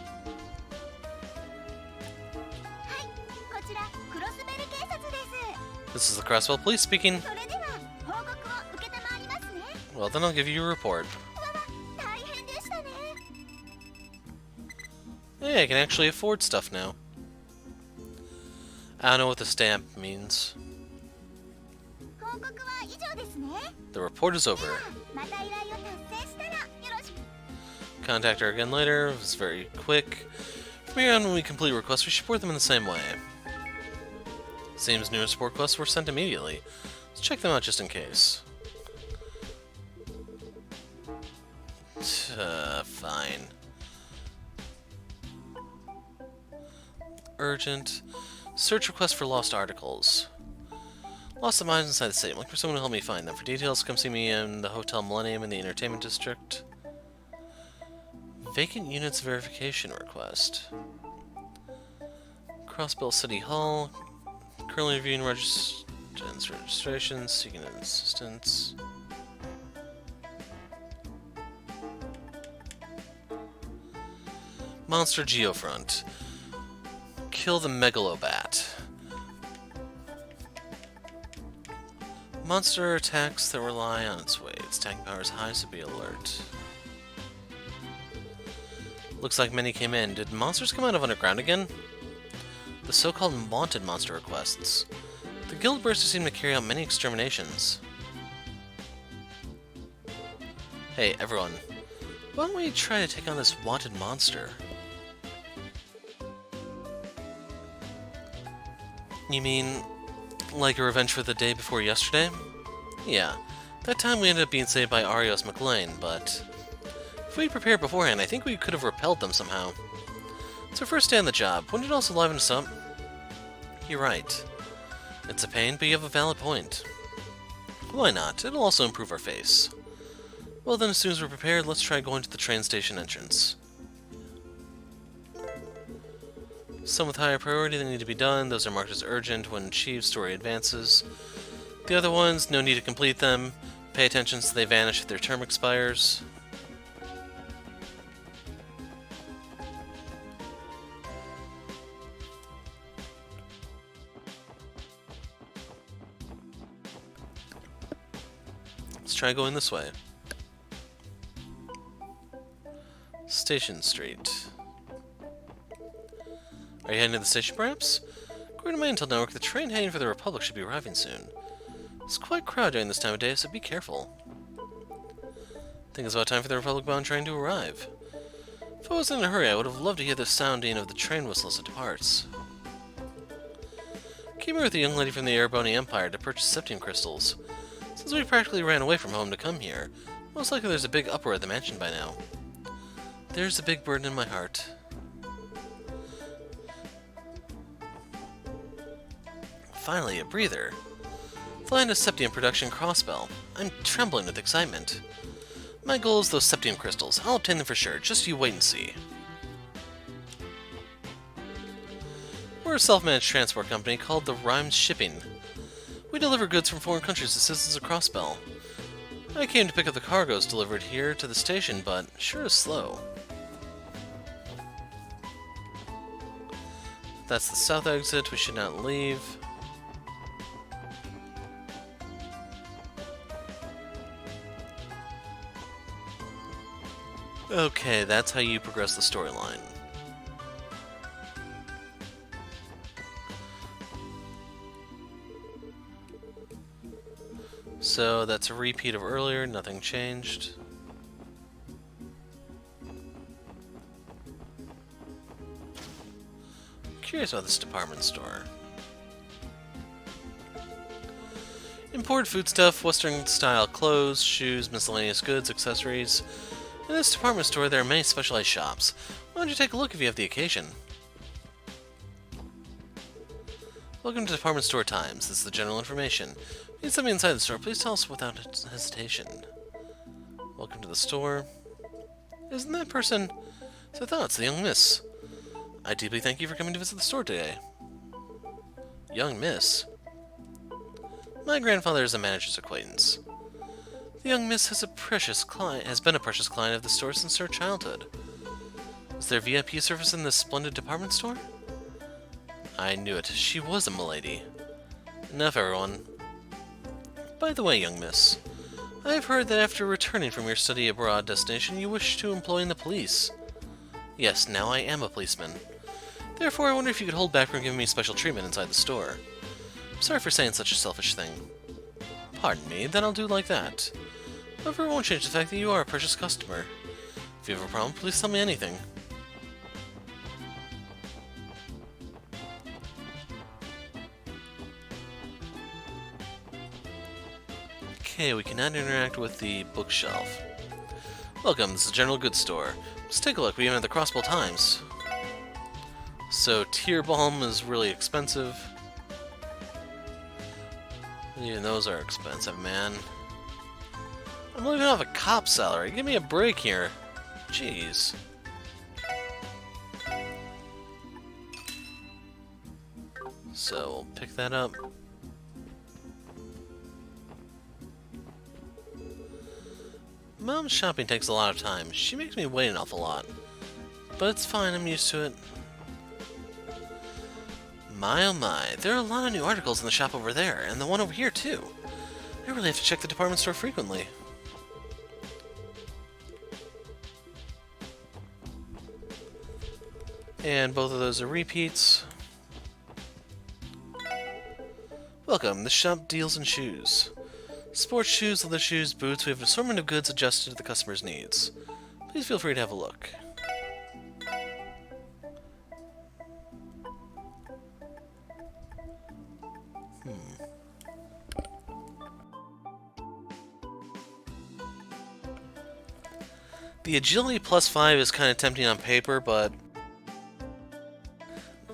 This is the Crossbell Police speaking. Well then I'll give you a report. Hey, I can actually afford stuff now. I don't know what the stamp means. The report is over. Contact her again later. It was very quick. From here on, when we complete requests, we should report them in the same way. Seems numerous support requests were sent immediately. Let's check them out just in case. Fine. urgent. Search request for lost articles. Lost some items inside the state. I'm looking for someone to help me find them. For details, come see me in the Hotel Millennium in the Entertainment District. Vacant units verification request. Crossbell City Hall. Currently reviewing registrations, seeking assistance. Monster Geofront. Kill the Megalobat. Monster attacks that rely on its weight. Its attacking power is high, so be alert. Looks like many came in. Did monsters come out of underground again? The so-called wanted monster requests. The guild bursters seem to carry out many exterminations. Hey, everyone. Why don't we try to take on this wanted monster? You mean, like a revenge for the day before yesterday? Yeah. That time we ended up being saved by Arios McLean, but if we prepared beforehand, I think we could have repelled them somehow. It's our first day on the job. Wouldn't it also liven us up? You're right. It's a pain, but you have a valid point. Why not? It'll also improve our face. Well then, as soon as we're prepared, let's try going to the train station entrance. Some with higher priority that need to be done, those are marked as urgent when achieved, story advances. The other ones, no need to complete them. Pay attention so they vanish if their term expires. Let's try going this way. Station Street. Are you heading to the station, perhaps? According to my intel network, the train heading for the Republic should be arriving soon. It's quite crowded during this time of day, so be careful. I think it's about time for the Republic-bound train to arrive. If I wasn't in a hurry, I would have loved to hear the sounding of the train whistle as it departs. I came here with a young lady from the Ereboni Empire to purchase septium crystals. Since we practically ran away from home to come here, most likely there's a big uproar at the mansion by now. There's a big burden in my heart. Finally, a breather. Flying to septium production Crossbell. I'm trembling with excitement. My goal is those septium crystals. I'll obtain them for sure. Just you wait and see. We're a self-managed transport company called the Rhymes Shipping. We deliver goods from foreign countries to citizens of Crossbell. I came to pick up the cargoes delivered here to the station, but sure is slow. That's the south exit. We should not leave. Okay, that's how you progress the storyline. So that's a repeat of earlier, nothing changed. Curious about this department store. Imported foodstuff, Western-style clothes, shoes, miscellaneous goods, accessories. In this department store, there are many specialized shops. Why don't you take a look if you have the occasion? Welcome to Department Store Times. This is the general information. If you need something inside the store, please tell us without hesitation. Welcome to the store. Isn't that person? So I thought it's the young miss. I deeply thank you for coming to visit the store today. Young miss? My grandfather is a manager's acquaintance. The young miss has been a precious client of the store since her childhood. Is there VIP service in this splendid department store? I knew it. She was a milady. Enough, everyone. By the way, young miss, I have heard that after returning from your study abroad destination, you wish to employ in the police. Yes, now I am a policeman. Therefore, I wonder if you could hold back from giving me special treatment inside the store. I'm sorry for saying such a selfish thing. Pardon me, then I'll do like that. However, it won't change the fact that you are a precious customer. If you have a problem, please tell me anything. Okay, we cannot interact with the bookshelf. Welcome, this is a general goods store. Let's take a look, we even have the Crossbell Times. So Tear Balm is really expensive. Even those are expensive, man. I'm living off a cop salary. Give me a break here. Jeez. So we'll pick that up. Mom's shopping takes a lot of time. She makes me wait an awful lot. But it's fine, I'm used to it. My oh my, there are a lot of new articles in the shop over there, and the one over here too. I really have to check the department store frequently. And both of those are repeats. Welcome, this shop deals in shoes. Sports shoes, leather shoes, boots, we have an assortment of goods adjusted to the customer's needs. Please feel free to have a look. The agility +5 is kind of tempting on paper, but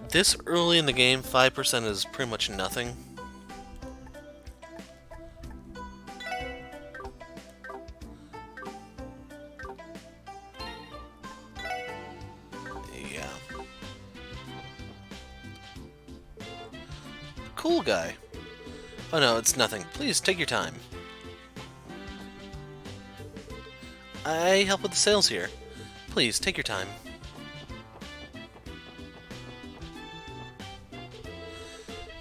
this early in the game, 5% is pretty much nothing. Yeah. Cool guy. Oh no, it's nothing. Please, take your time. I help with the sales here. Please, take your time.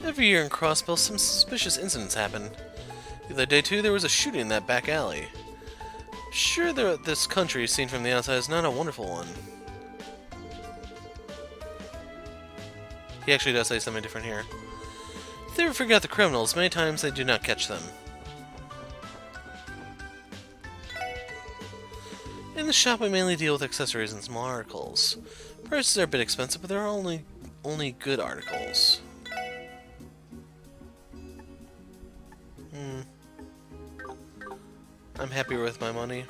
Every year in Crossbell, some suspicious incidents happen. The other day, too, there was a shooting in that back alley. Sure, this country, seen from the outside, is not a wonderful one. He actually does say something different here. If they ever figure out the criminals, many times they do not catch them. In the shop, we mainly deal with accessories and small articles. Prices are a bit expensive, but there are only good articles. I'm happier with my money.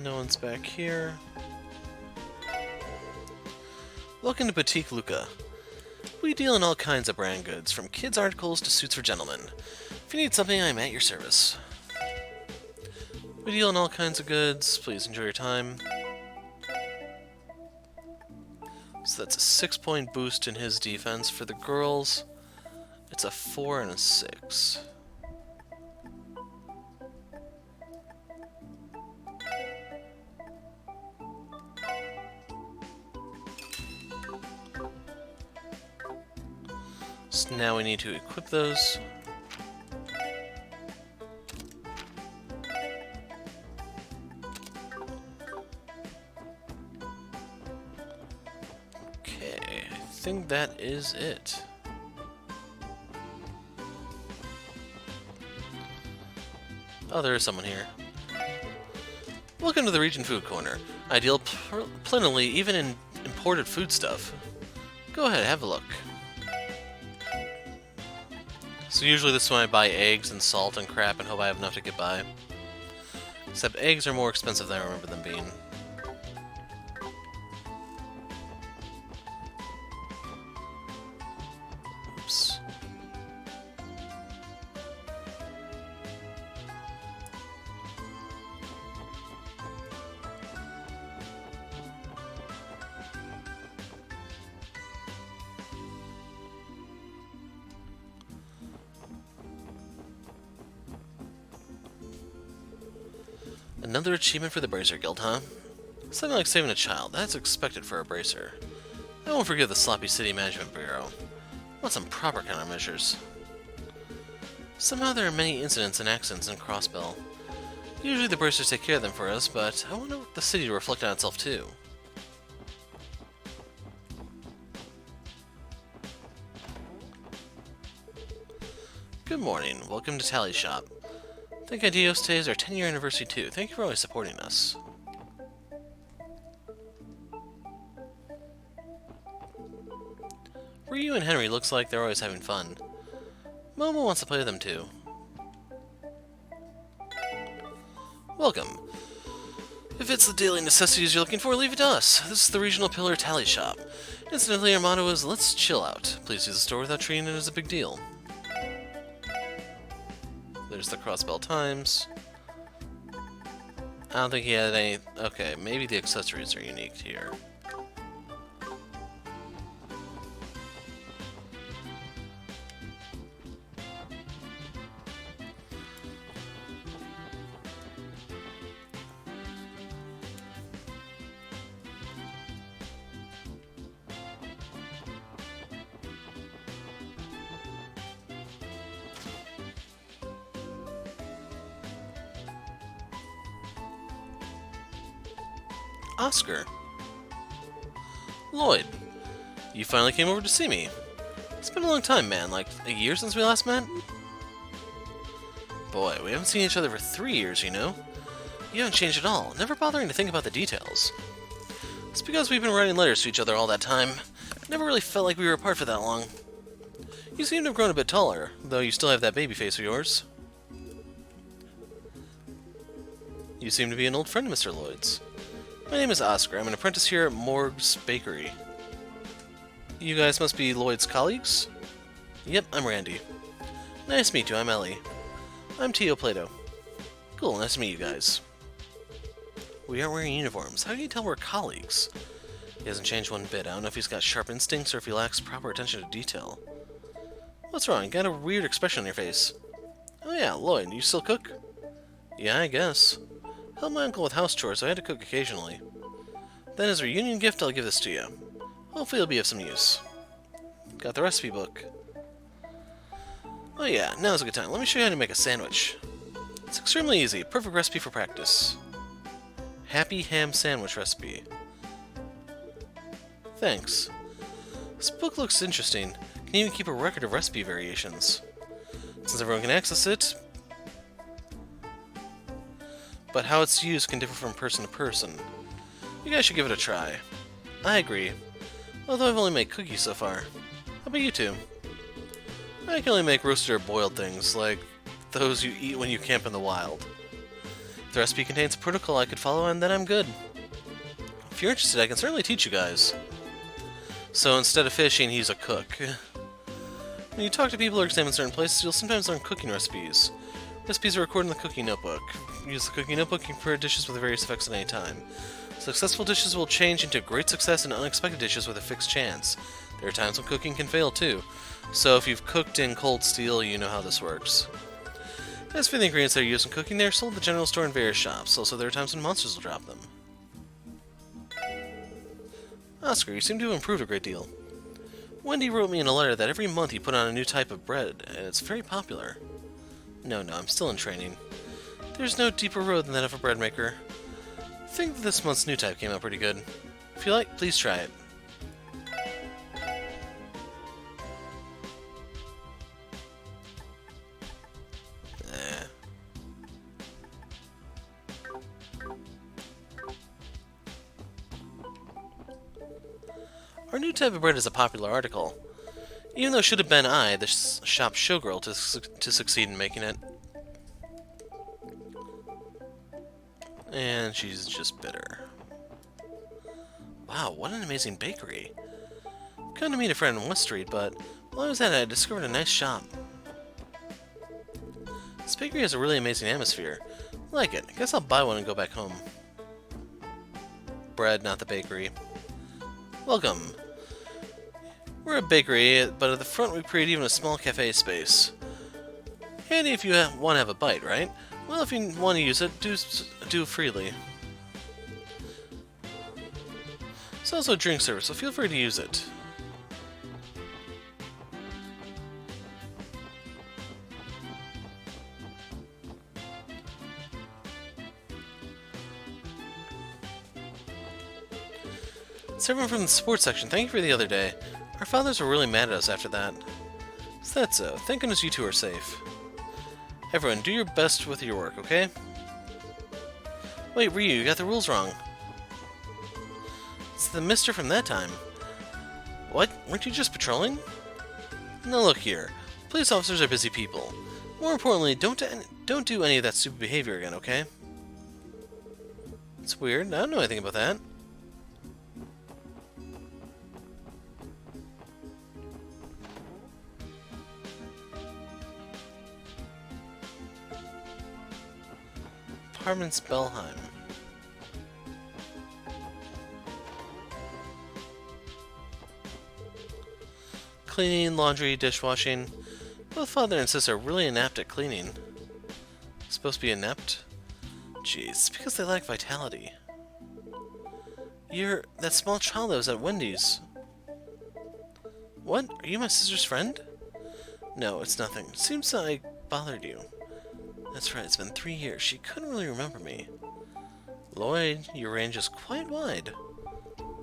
No one's back here. Welcome to Boutique Luca. We deal in all kinds of brand goods, from kids' articles to suits for gentlemen. If you need something, I'm at your service. We deal in all kinds of goods. Please enjoy your time. So that's a 6-point boost in his defense. For the girls, it's a 4 and a 6. So now we need to equip those. Okay, I think that is it. Oh, there is someone here. Welcome to the Region Food Corner. I deal plentifully, even in imported food stuff. Go ahead, have a look. So usually this is when I buy eggs and salt and crap and hope I have enough to get by. Except eggs are more expensive than I remember them being. Oops. Another achievement for the Bracer Guild, huh? Something like saving a child. That's expected for a Bracer. I won't forgive the sloppy City Management Bureau. I want some proper countermeasures. Somehow there are many incidents and accidents in Crossbell. Usually the Bracers take care of them for us, but I want the city to reflect on itself too. Good morning. Welcome to Tally Shop. Thank Ideos, today is our 10-year anniversary too. Thank you for always supporting us. Ryu and Henry looks like they're always having fun. Momo wants to play with them too. Welcome. If it's the daily necessities you're looking for, leave it to us. This is the Regional Pillar Tally Shop. Incidentally, our motto is, let's chill out. Please use the store without treating it as a big deal. There's the Crossbell Times. I don't think he had any... Okay, maybe the accessories are unique here. Oscar. Lloyd, you finally came over to see me. It's been a long time, man. Like, a year since we last met? Boy, we haven't seen each other for 3 years, you know? You haven't changed at all, never bothering to think about the details. It's because we've been writing letters to each other all that time. Never really felt like we were apart for that long. You seem to have grown a bit taller, though you still have that baby face of yours. You seem to be an old friend of Mr. Lloyd's. My name is Oscar. I'm an apprentice here at Morg's Bakery. You guys must be Lloyd's colleagues? Yep, I'm Randy. Nice to meet you, I'm Ellie. I'm Tio Plato. Cool, nice to meet you guys. We aren't wearing uniforms. How can you tell we're colleagues? He hasn't changed one bit. I don't know if he's got sharp instincts or if he lacks proper attention to detail. What's wrong? You got a weird expression on your face. Oh yeah, Lloyd, you still cook? Yeah, I guess. Help my uncle with house chores, so I had to cook occasionally. Then as a reunion gift, I'll give this to you. Hopefully it'll be of some use. Got the recipe book. Oh yeah, now's a good time. Let me show you how to make a sandwich. It's extremely easy. Perfect recipe for practice. Happy ham sandwich recipe. Thanks. This book looks interesting. Can even keep a record of recipe variations. Since everyone can access it, but how it's used can differ from person to person. You guys should give it a try. I agree. Although I've only made cookies so far. How about you two? I can only make roasted or boiled things, like those you eat when you camp in the wild. If the recipe contains a protocol I could follow, and then I'm good. If you're interested, I can certainly teach you guys. So instead of fishing, he's a cook. When you talk to people or examine certain places, you'll sometimes learn cooking recipes. Recipes are recorded in the cooking notebook. Use the cooking notebook and prepare dishes with various effects at any time. Successful dishes will change into great success and unexpected dishes with a fixed chance. There are times when cooking can fail too. So if you've cooked in cold steel, you know how this works. As for the ingredients that are used in cooking, they are sold at the general store in various shops. Also, there are times when monsters will drop them. Oscar, you seem to have improved a great deal. Wendy wrote me in a letter that every month you put on a new type of bread, and it's very popular. No, I'm still in training. There's no deeper road than that of a bread maker. I think that this month's new type came out pretty good. If you like, please try it. Our new type of bread is a popular article. Even though it should have been I, the shop's showgirl, to succeed in making it. And she's just bitter. Wow, what an amazing bakery. Come to meet a friend in West Street, but while I was at it, I discovered a nice shop. This bakery has a really amazing atmosphere. I like it. I guess I'll buy one and go back home. Bread, not the bakery. Welcome. We're a bakery, but at the front we create even a small cafe space. Handy if you want to have a bite, right? Well, if you want to use it, do freely. It's also a drink service, so feel free to use it. It's everyone from the sports section. Thank you for the other day. Our fathers were really mad at us after that. Is that so? Thank goodness you two are safe. Everyone, do your best with your work, okay? Wait, Ryu, you got the rules wrong. It's the mister from that time. What? Weren't you just patrolling? Now look here. Police officers are busy people. More importantly, don't do any of that stupid behavior again, okay? It's weird. I don't know anything about that. Apartments Belheim. Cleaning, laundry, dishwashing. Both father and sister are really inept at cleaning. Supposed to be inept? Jeez, it's because they lack vitality. You're that small child that was at Wendy's. What? Are you my sister's friend? No, it's nothing. Seems I bothered you. That's right, it's been 3 years. She couldn't really remember me. Lloyd, your range is quite wide.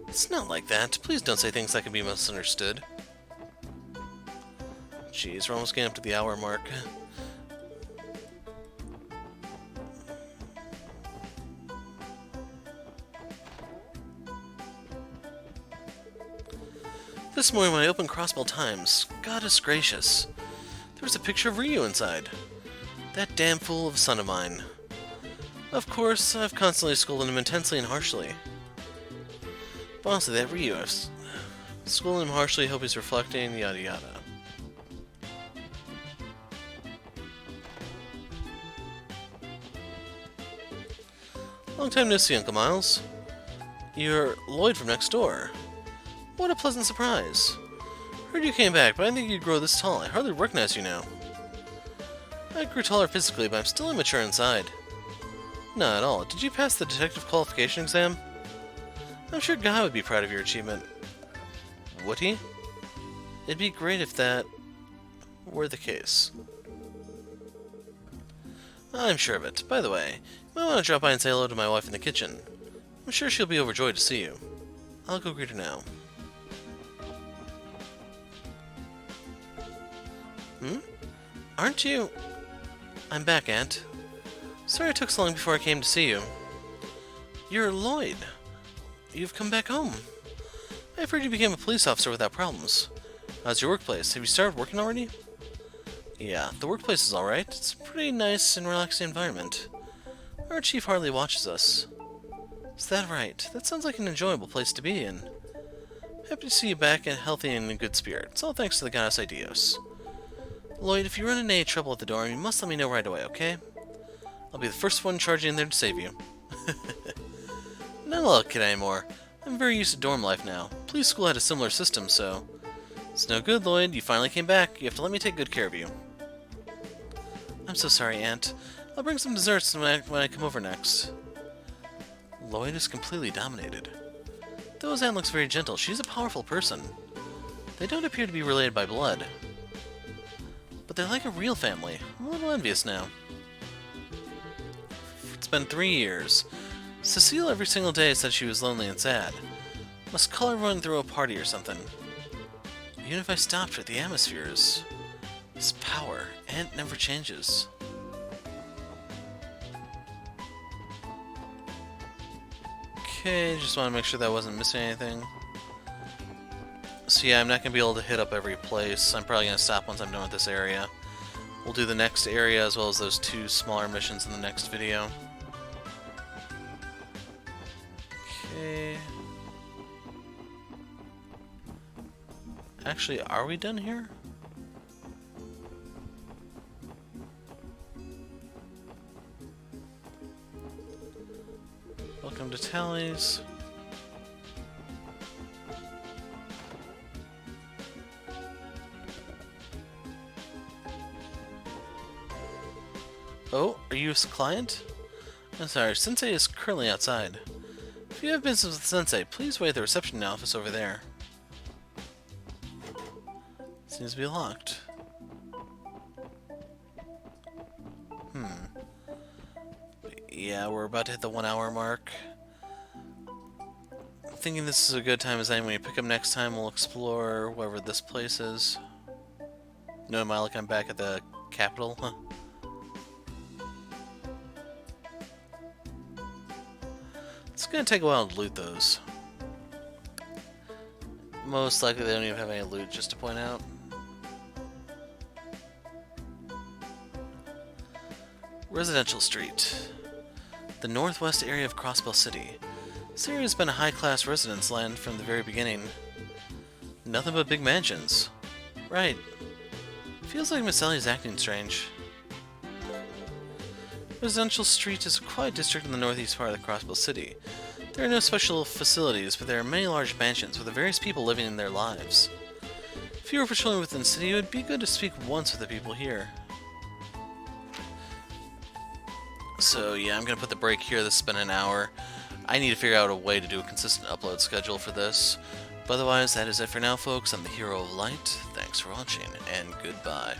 It's not like that. Please don't say things that can be misunderstood. Jeez, we're almost getting up to the hour mark. This morning when I opened Crossbell Times, goddess gracious, there was a picture of Ryu inside. That damn fool of a son of mine. Of course, I've constantly scolded him intensely and harshly. But honestly, that Ryu, I've scolded him harshly, hope he's reflecting, yada yada. Long time no see, Uncle Miles. You're Lloyd from next door. What a pleasant surprise. Heard you came back, but I didn't think you'd grow this tall. I hardly recognize you now. I grew taller physically, but I'm still immature inside. Not at all. Did you pass the detective qualification exam? I'm sure Guy would be proud of your achievement. Would he? It'd be great if that were the case. I'm sure of it. By the way, you might want to drop by and say hello to my wife in the kitchen. I'm sure she'll be overjoyed to see you. I'll go greet her now. Aren't you... I'm back, Aunt. Sorry it took so long before I came to see you. You're Lloyd. You've come back home. I've heard you became a police officer without problems. How's your workplace? Have you started working already? Yeah, the workplace is alright. It's a pretty nice and relaxing environment. Our chief hardly watches us. Is that right? That sounds like an enjoyable place to be in. Happy to see you back and healthy and in good spirits. All thanks to the goddess Ideos. Lloyd, if you run into any trouble at the door, you must let me know right away, okay? I'll be the first one charging in there to save you. Not a little kid anymore. I'm very used to dorm life now. Police school had a similar system, so... It's no good, Lloyd. You finally came back. You have to let me take good care of you. I'm so sorry, Aunt. I'll bring some desserts when I come over next. Lloyd is completely dominated. Though his aunt looks very gentle, she's a powerful person. They don't appear to be related by blood. But they're like a real family. I'm a little envious now. It's been 3 years. Cecile every single day said she was lonely and sad. Must call everyone and throw a party or something. Even if I stopped her, the atmosphere is... It's power. Aunt never changes. Okay, just want to make sure that I wasn't missing anything. So yeah, I'm not going to be able to hit up every place. I'm probably going to stop once I'm done with this area. We'll do the next area as well as those 2 smaller missions in the next video. Okay. Actually, are we done here? Welcome to Tallies. Oh, are you a client? I'm sorry, Sensei is currently outside. If you have business with Sensei, please wait at the reception office over there. Seems to be locked. Yeah, we're about to hit the 1 hour mark. I'm thinking this is a good time as any when you pick up next time, we'll explore wherever this place is. No, am I like I'm back at the capital? Huh. It's gonna take a while to loot those. Most likely they don't even have any loot, just to point out. Residential Street. The northwest area of Crossbell City. This area has been a high-class residence land from the very beginning. Nothing but big mansions. Right. Feels like Miss Ellie's acting strange. Residential Street is a quiet district in the northeast part of the Crossbell City. There are no special facilities, but there are many large mansions with the various people living in their lives. If you were patrolling within the city, it would be good to speak once with the people here. So yeah, I'm gonna put the break here. This has been an hour. I need to figure out a way to do a consistent upload schedule for this. But otherwise, that is it for now, folks. I'm the Hero of Light. Thanks for watching, and goodbye.